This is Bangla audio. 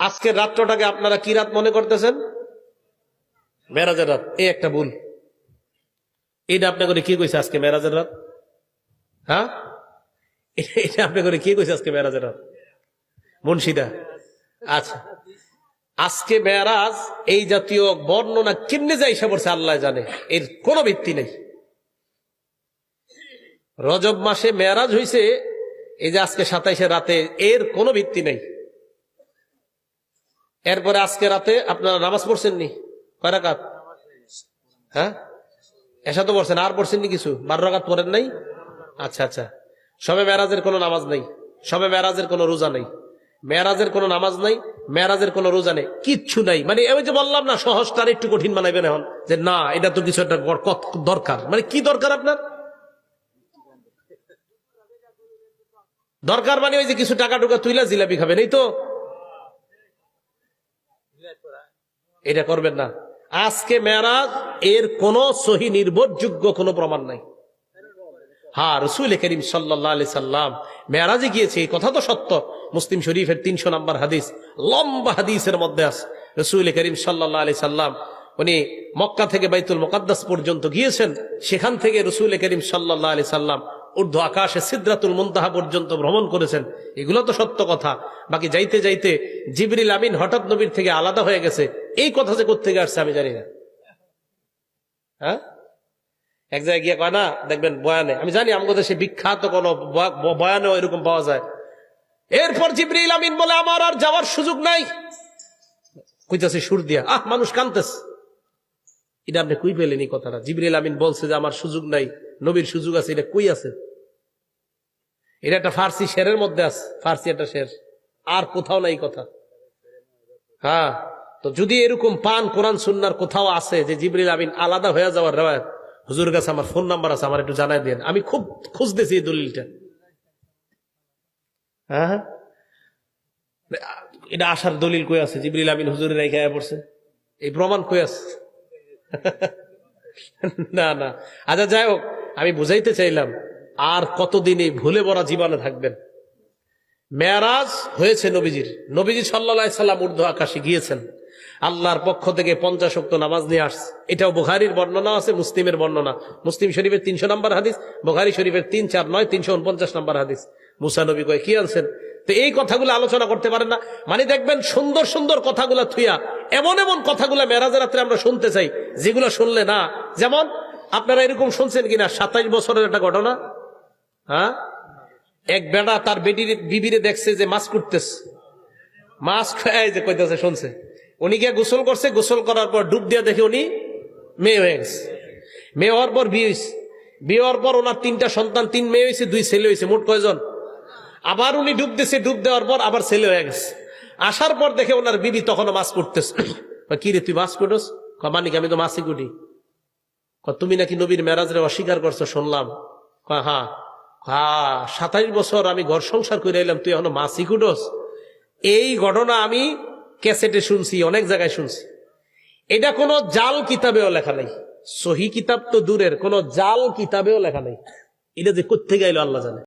আজকের রাত্রটাকে আপনারা কি রাত মনে করতেছেন? মেরাজের রাত। এই একটা ভুল। এটা আপনি করে কি কইছে আজকে মেরাজের রাত? হ্যাঁ, এটা আপনি করে কি কইছে আজকে মেরাজের রাত? মুন্সিদা। আচ্ছা, আজকে মেরাজ এই জাতীয় বর্ণনা কেমনে যায় এসে পড়ছে আল্লাহ জানে, এর কোনো ভিত্তি নেই। রজব মাসে মেরাজ হইছে এই যে আজকে 27 রাতে, এর কোনো ভিত্তি নেই। এরপরে আজকে রাতে আপনারা নামাজ পড়ছেন নি? কয় রাকাত? হ্যাঁ, এসা তো পড়ছেন, আর পড়ছেন নি কিছু? 12 রাকাত পড়েন নাই? আচ্ছা আচ্ছা। সবে মেরাজের কোনো নামাজ নেই, সবে মেরাজের কোনো রোজা নেই, মেরাজের কোনো নামাজ নাই, মেরাজের কোনো রোজা নেই, কিচ্ছু নাই। মানে আমি যে বললাম না সহজটার একটু কঠিন বানাইবেন এখন, যে না এটা তো কিছু একটা দরকার। মানে কি দরকার আপনার? দরকার মানে ওই যে কিছু টাকা টুকা তুইলা জিলাপি খাবেন, এই তো। এটা করবেন না। আজকে মেরাজ, এর কোন সহি নির্ভরযোগ্য কোনো প্রমাণ নাই। হ্যাঁ, রাসূল করিম সাল্লাল্লাহু আলাইহি সাল্লাম মেরাজে গিয়েছে, এই কথা তো সত্য। মুসলিম শরীফের 300 নম্বর হাদিস, লম্বা হাদিসের মধ্যে আছে রাসূল করিম সাল্লাল্লাহু আলাইহি সাল্লাম উনি মক্কা থেকে বাইতুল মুকাদ্দাস পর্যন্ত গিয়েছেন। সেখান থেকে রাসূল করিম সাল্লাল্লাহু আলাইহি সাল্লাম ঊর্ধ্ব আকাশে সিদরাতুল মুনতাহা পর্যন্ত ভ্রমণ করেছেন। এগুলো তো সত্য কথা। বাকি যাইতে যাইতে জিবরিল আমিন হঠাৎ নবীর থেকে আলাদা হয়ে গেছে, এই কথা যে কোত্থেকে আসছে আমি জানি না। হ্যাঁ, এক জায়গায় গিয়ে কয় না, দেখবেন বয়ানে, আমি জানি আমাদের দেশে বিখ্যাত কোন বয়ানেও এরকম পাওয়া যায়। এরপর জিবরিল আমিন বলে আমার আর যাওয়ার সুযোগ নাই, কইতাছে সুর দিয়া, মানুষ কানতেছে। এটা আপনি কই পেলেন এই কথাটা? জিবরিল আমিন বলছে যে আমার সুযোগ নাই, নবীর সুযোগ আছে, এটা কই আছে? এটা একটা ফার্সি শেরের মধ্যে আছে, ফার্সি একটা শের, আর কোথাও নাই কথা। হ্যাঁ, তো যদি এরকম পান কোরআন সুন্নাহর কোথাও আছে যে জিবরিল আমিন আলাদা হয়ে যাওয়ার রেওয়ায়াত, হুজুরের কাছে আমার ফোন নাম্বার আছে, আমার একটু জানাই দেন, আমি খুব খুঁজতেছি এই দলিলটা। হ্যাঁ, এটা আসার দলিল কই আছে? জিবরিল আমিন হুজুরের রেখে পড়ছে, এই প্রমাণ কই আছে? না না। আচ্ছা, যাই হোক, আমি বুঝাইতে চাইলাম আর কতদিন এই ভুলে ভরা জীবনে থাকবেন। মেরাজ হয়েছে নবীজির, নবীজি সাল্লাল্লাহু আলাইহি সাল্লাম ঊর্ধ্ব আকাশে গিয়েছেন, আল্লাহর পক্ষ থেকে 50 ওয়াক্ত নামাজ নিয়ে আসছে। এটাও বুখারীর বর্ণনা আছে, মুসলিমের বর্ণনা। মুসলিম শরীফের 300 নম্বর হাদিস, বুখারী শরীফের 349 349 নম্বর হাদিস। মুসা নবী কয় কি আনছেন? তো এই কথাগুলো আলোচনা করতে পারেন না। মানে দেখবেন সুন্দর সুন্দর কথাগুলা থুইয়া এমন এমন কথাগুলা মেরাজের রাত্রে আমরা শুনতে চাই, যেগুলো শুনলে না। যেমন আপনারা এরকম শুনছেন কিনা 27 বছরের একটা ঘটনা। হ্যাঁ, এক বেটা তার বিবিরে দেখছে যে মাছ কুটতেছে, মাছ খায় যে কইতেছে, শুনছে। উনি গিয়ে গোসল করছে, গোসল করার পর ডুব দিয়ে দেখে উনি মেয়ে হয়ে গেছে। মেয়ে হওয়ার পর বিয়ে হয়েছে, বিয়ে হওয়ার পর ওনার 3টা সন্তান, 3 মেয়ে হয়েছে, 2 ছেলে হয়েছে, মোট কয়জন? আবার উনি ডুব দিয়েছে, ডুব দেওয়ার পর আবার ছেলে হয়ে গেছে। আসার পর দেখে ওনার বিবি তখনও মাছ কুটতেছে। কি রে তুই মাছ কুটোস? মানিক আমি তো মাছই কুটি। তুমি নাকি নবীর মেরাজরে অস্বীকার করছো শুনলাম। হ্যাঁ হ্যাঁ, 27 বছর আমি ঘর সংসার করে এলাম, তুই এখনো মাছই কুটোস? এই ঘটনা আমি ক্যাসেটে শুনছি, অনেক জায়গায় শুনছি। এটা কোনো জাল কিতাবেও লেখা নাই, সহি কিতাব তো দূরের, কোন জাল কিতাবেও লেখা নাই। এটা যে কোত্থেকে আইলো আল্লাহ জানে।